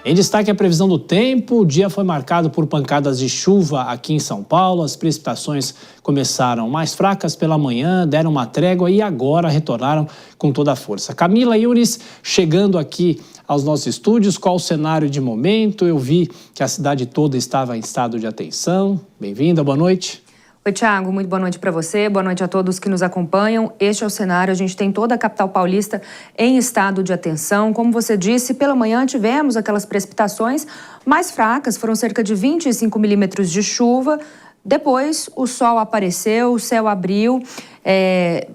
Em destaque, a previsão do tempo. O dia foi marcado por pancadas de chuva aqui em São Paulo. As precipitações começaram mais fracas pela manhã, deram uma trégua e agora retornaram com toda a força. Camila Yunis chegando aqui aos nossos estúdios. Qual o cenário de momento? Eu vi que a cidade toda estava em estado de atenção. Bem-vinda, boa noite. Oi, Thiago, muito boa noite para você, boa noite a todos que nos acompanham. Este é o cenário, a gente tem toda a capital paulista em estado de atenção. Como você disse, pela manhã tivemos aquelas precipitações mais fracas, foram cerca de 25 milímetros de chuva. Depois o sol apareceu, o céu abriu,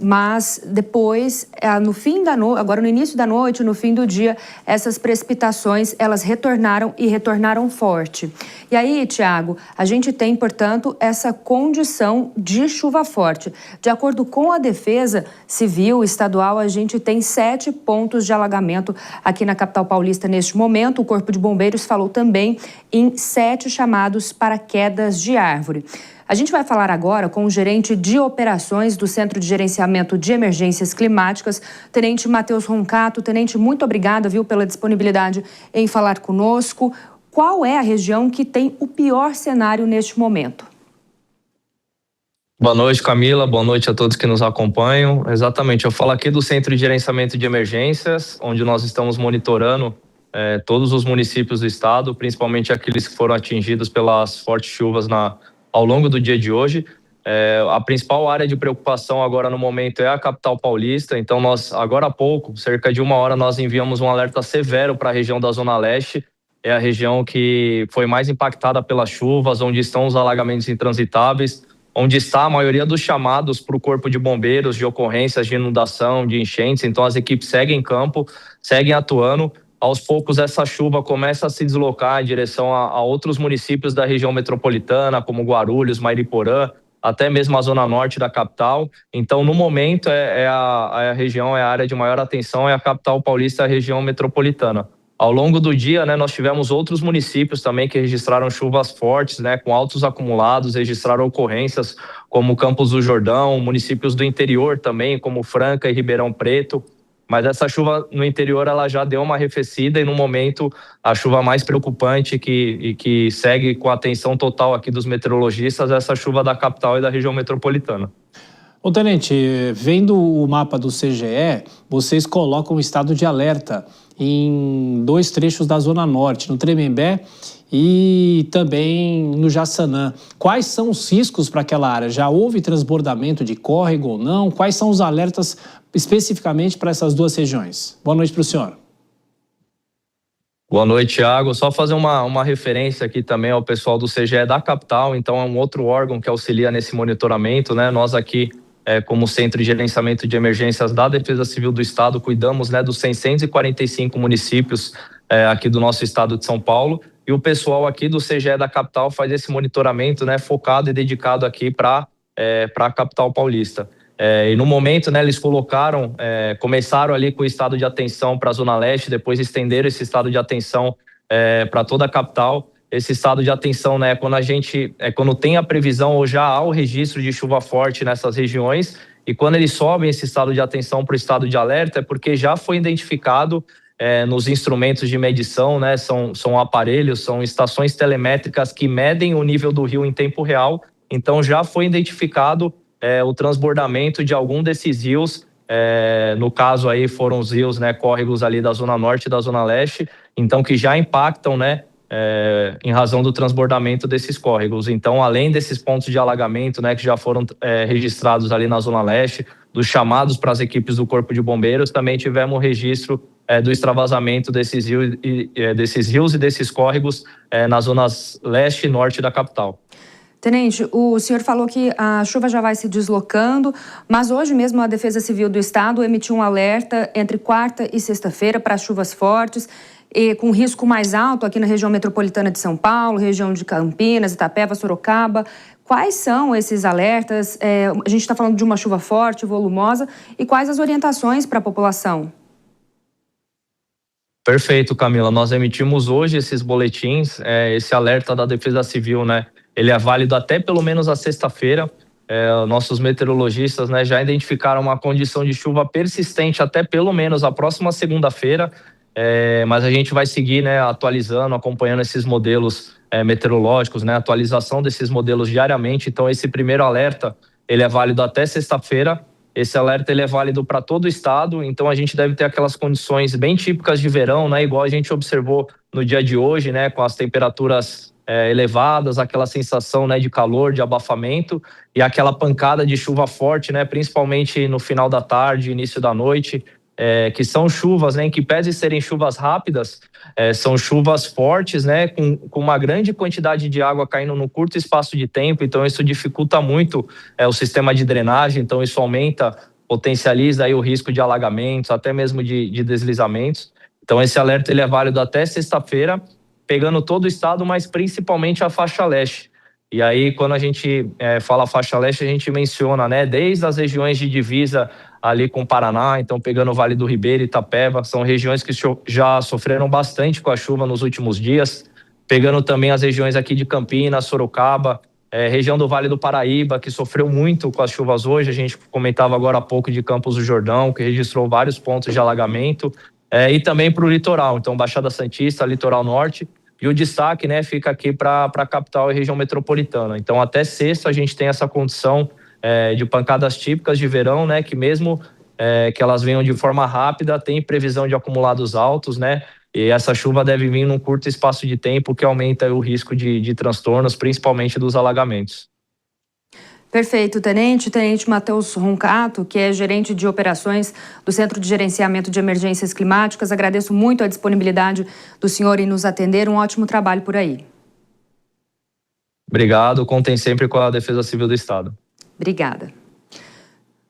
mas depois, no fim da noite, agora no início da noite, no fim do dia, essas precipitações, elas retornaram e retornaram forte. E aí, Thiago, a gente tem, portanto, essa condição de chuva forte. De acordo com a Defesa Civil Estadual, a gente tem 7 pontos de alagamento aqui na capital paulista neste momento. O Corpo de Bombeiros falou também em 7 chamados para quedas de árvore. A gente vai falar agora com o gerente de operações do Centro de Gerenciamento de Emergências Climáticas, Tenente Matheus Roncato. Tenente, muito obrigada, pela disponibilidade em falar conosco. Qual é a região que tem o pior cenário neste momento? Boa noite, Camila. Boa noite a todos que nos acompanham. Exatamente, eu falo aqui do Centro de Gerenciamento de Emergências, onde nós estamos monitorando todos os municípios do estado, principalmente aqueles que foram atingidos pelas fortes chuvas ao longo do dia de hoje. A principal área de preocupação agora no momento é a capital paulista, então nós, agora há pouco, cerca de 1 hora, nós enviamos um alerta severo para a região da Zona Leste. É a região que foi mais impactada pelas chuvas, onde estão os alagamentos intransitáveis, onde está a maioria dos chamados para o Corpo de Bombeiros de ocorrências de inundação, de enchentes. Então as equipes seguem em campo, seguem atuando. Aos poucos essa chuva começa a se deslocar em direção a outros municípios da região metropolitana, como Guarulhos, Mairiporã, até mesmo a zona norte da capital. Então, no momento, a região, a área de maior atenção é a capital paulista, a região metropolitana. Ao longo do dia, nós tivemos outros municípios também que registraram chuvas fortes, com altos acumulados, registraram ocorrências como Campos do Jordão, municípios do interior também, como Franca e Ribeirão Preto. Mas essa chuva no interior ela já deu uma arrefecida e no momento a chuva mais preocupante que segue com a atenção total aqui dos meteorologistas é essa chuva da capital e da região metropolitana. Ô, Tenente, vendo o mapa do CGE, vocês colocam o estado de alerta em 2 trechos da Zona Norte, no Tremembé e também no Jaçanã. Quais são os riscos para aquela área? Já houve transbordamento de córrego ou não? Quais são os alertas especificamente para essas 2 regiões? Boa noite para o senhor. Boa noite, Thiago. Só fazer uma referência aqui também ao pessoal do CGE da capital, então é um outro órgão que auxilia nesse monitoramento, Nós aqui, como Centro de Gerenciamento de Emergências da Defesa Civil do Estado, cuidamos dos 645 municípios aqui do nosso estado de São Paulo, e o pessoal aqui do CGE da capital faz esse monitoramento focado e dedicado aqui para a capital paulista. E no momento, eles começaram ali com o estado de atenção para a Zona Leste, depois estenderam esse estado de atenção para toda a capital. Esse estado de atenção, quando tem a previsão ou já há o registro de chuva forte nessas regiões, e quando eles sobem esse estado de atenção para o estado de alerta, é porque já foi identificado nos instrumentos de medição, são aparelhos, são estações telemétricas que medem o nível do rio em tempo real, então já foi identificado o transbordamento de algum desses rios, no caso aí foram os rios, córregos ali da Zona Norte e da Zona Leste, então que já impactam, em razão do transbordamento desses córregos. Então, além desses pontos de alagamento, que já foram registrados ali na Zona Leste, dos chamados para as equipes do Corpo de Bombeiros, também tivemos o registro do extravasamento desses rios e desses córregos nas zonas leste e norte da capital. Tenente, o senhor falou que a chuva já vai se deslocando, mas hoje mesmo a Defesa Civil do Estado emitiu um alerta entre quarta e sexta-feira para chuvas fortes e com risco mais alto aqui na região metropolitana de São Paulo, região de Campinas, Itapeva, Sorocaba. Quais são esses alertas? A gente está falando de uma chuva forte, volumosa, e quais as orientações para a população? Perfeito, Camila. Nós emitimos hoje esses boletins, esse alerta da Defesa Civil, ele é válido até pelo menos a sexta-feira. Nossos meteorologistas já identificaram uma condição de chuva persistente até pelo menos a próxima segunda-feira. mas a gente vai seguir, né, atualizando, acompanhando esses modelos meteorológicos, né, atualização desses modelos diariamente. Então esse primeiro alerta, ele é válido até sexta-feira. Esse alerta ele é válido para todo o estado, então a gente deve ter aquelas condições bem típicas de verão, né, igual a gente observou no dia de hoje, né, com as temperaturas elevadas, aquela sensação, né, de calor, de abafamento e aquela pancada de chuva forte, né, principalmente no final da tarde, início da noite, que são chuvas, né, em que pese serem chuvas rápidas, são chuvas fortes, né, com uma grande quantidade de água caindo num curto espaço de tempo. Então isso dificulta muito o sistema de drenagem, então isso aumenta, potencializa aí o risco de alagamentos, até mesmo de deslizamentos. Então esse alerta ele é válido até sexta-feira, pegando todo o estado, mas principalmente a faixa leste. E aí, quando a gente fala faixa leste, a gente menciona, né, desde as regiões de divisa ali com o Paraná, então pegando o Vale do Ribeira, Itapeva, são regiões que já sofreram bastante com a chuva nos últimos dias, pegando também as regiões aqui de Campinas, Sorocaba, região do Vale do Paraíba, que sofreu muito com as chuvas hoje. A gente comentava agora há pouco de Campos do Jordão, que registrou vários pontos de alagamento, e também para o litoral, então Baixada Santista, Litoral Norte. E o destaque, né, fica aqui para a capital e região metropolitana. Então, até sexta, a gente tem essa condição de pancadas típicas de verão, né, que mesmo que elas venham de forma rápida, tem previsão de acumulados altos, né, e essa chuva deve vir num curto espaço de tempo, que aumenta o risco de transtornos, principalmente dos alagamentos. Perfeito, Tenente Matheus Roncato, que é gerente de operações do Centro de Gerenciamento de Emergências Climáticas. Agradeço muito a disponibilidade do senhor em nos atender. Um ótimo trabalho por aí. Obrigado, contem sempre com a Defesa Civil do Estado. Obrigada.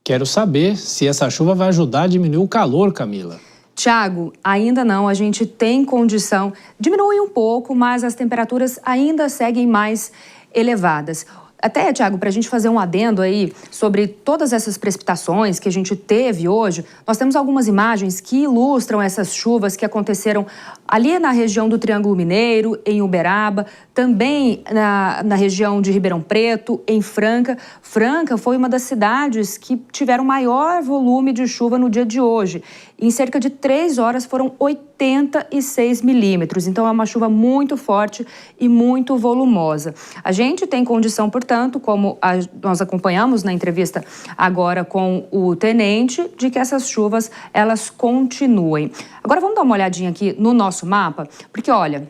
Quero saber se essa chuva vai ajudar a diminuir o calor, Camila. Tiago, ainda não, a gente tem condição, diminui um pouco, mas as temperaturas ainda seguem mais elevadas. Até, Tiago, para a gente fazer um adendo aí sobre todas essas precipitações que a gente teve hoje, nós temos algumas imagens que ilustram essas chuvas que aconteceram ali na região do Triângulo Mineiro, em Uberaba, também na região de Ribeirão Preto, em Franca. Franca foi uma das cidades que tiveram maior volume de chuva no dia de hoje. Em cerca de 3 horas foram 86 milímetros. Então é uma chuva muito forte e muito volumosa. A gente tem condição, portanto, como nós acompanhamos na entrevista agora com o tenente, de que essas chuvas elas continuem. Agora vamos dar uma olhadinha aqui no nosso mapa, porque olha,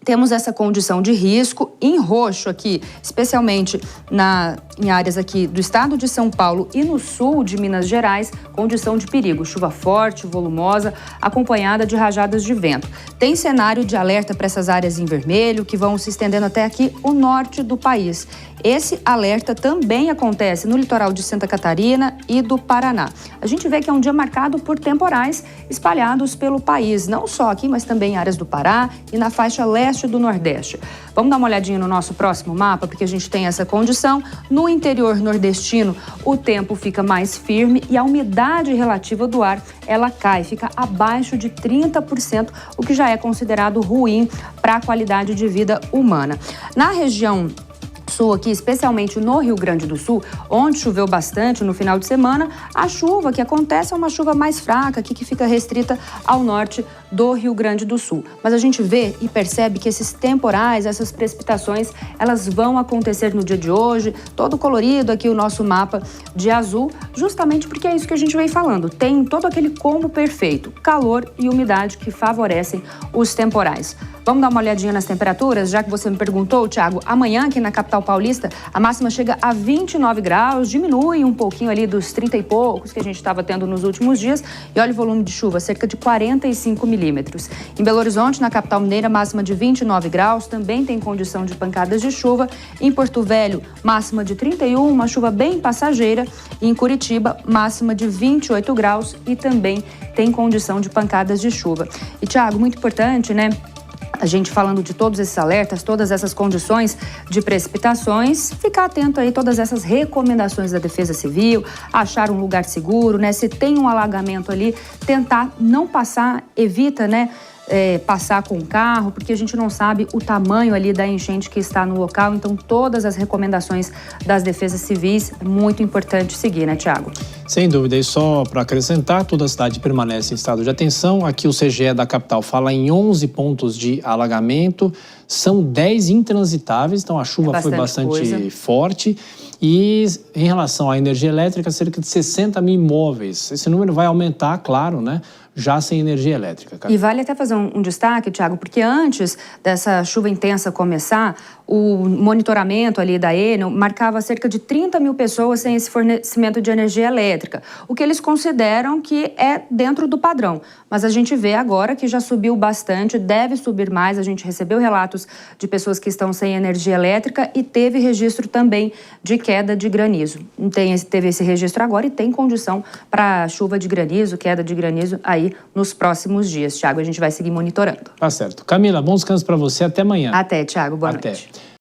temos essa condição de risco em roxo aqui, especialmente em áreas aqui do estado de São Paulo e no sul de Minas Gerais, condição de perigo, chuva forte, volumosa, acompanhada de rajadas de vento. Tem cenário de alerta para essas áreas em vermelho, que vão se estendendo até aqui o norte do país. Esse alerta também acontece no litoral de Santa Catarina e do Paraná. A gente vê que é um dia marcado por temporais espalhados pelo país, não só aqui, mas também em áreas do Pará e na faixa leste do Nordeste. Vamos dar uma olhadinha no nosso próximo mapa, porque a gente tem essa condição. No interior nordestino, o tempo fica mais firme e a umidade relativa do ar, ela cai, fica abaixo de 30%, o que já é considerado ruim para a qualidade de vida humana. Na região sul aqui, especialmente no Rio Grande do Sul, onde choveu bastante no final de semana, a chuva que acontece é uma chuva mais fraca, aqui que fica restrita ao norte do Rio Grande do Sul. Mas a gente vê e percebe que esses temporais, essas precipitações, elas vão acontecer no dia de hoje, todo colorido aqui o nosso mapa de azul, justamente porque é isso que a gente vem falando. Tem todo aquele combo perfeito, calor e umidade que favorecem os temporais. Vamos dar uma olhadinha nas temperaturas, já que você me perguntou, Tiago. Amanhã, aqui na capital paulista, a máxima chega a 29 graus, diminui um pouquinho ali dos 30 e poucos que a gente estava tendo nos últimos dias. E olha o volume de chuva, cerca de 45 milímetros. Em Belo Horizonte, na capital mineira, máxima de 29 graus, também tem condição de pancadas de chuva. Em Porto Velho, máxima de 31, uma chuva bem passageira. E em Curitiba, máxima de 28 graus e também tem condição de pancadas de chuva. E, Tiago, muito importante, né? A gente falando de todos esses alertas, todas essas condições de precipitações, ficar atento aí a todas essas recomendações da Defesa Civil, achar um lugar seguro, né? Se tem um alagamento ali, tentar não passar, evita, né? passar com o carro, porque a gente não sabe o tamanho ali da enchente que está no local. Então, todas as recomendações das defesas civis, é muito importante seguir, né, Tiago? Sem dúvida, e só para acrescentar, toda a cidade permanece em estado de atenção. Aqui o CGE da capital fala em 11 pontos de alagamento, são 10 intransitáveis, então a chuva foi bastante forte. E em relação à energia elétrica, cerca de 60 mil imóveis. Esse número vai aumentar, claro, né? Já sem energia elétrica. E vale até fazer um destaque, Tiago, porque antes dessa chuva intensa começar, o monitoramento ali da Enel marcava cerca de 30 mil pessoas sem esse fornecimento de energia elétrica, o que eles consideram que é dentro do padrão. Mas a gente vê agora que já subiu bastante, deve subir mais. A gente recebeu relatos de pessoas que estão sem energia elétrica e teve registro também de queda de granizo. Teve esse registro agora e tem condição para chuva de granizo, queda de granizo aí nos próximos dias. Tiago, a gente vai seguir monitorando. Tá certo. Camila, bom descanso para você. Até amanhã. Até, Tiago. Boa noite.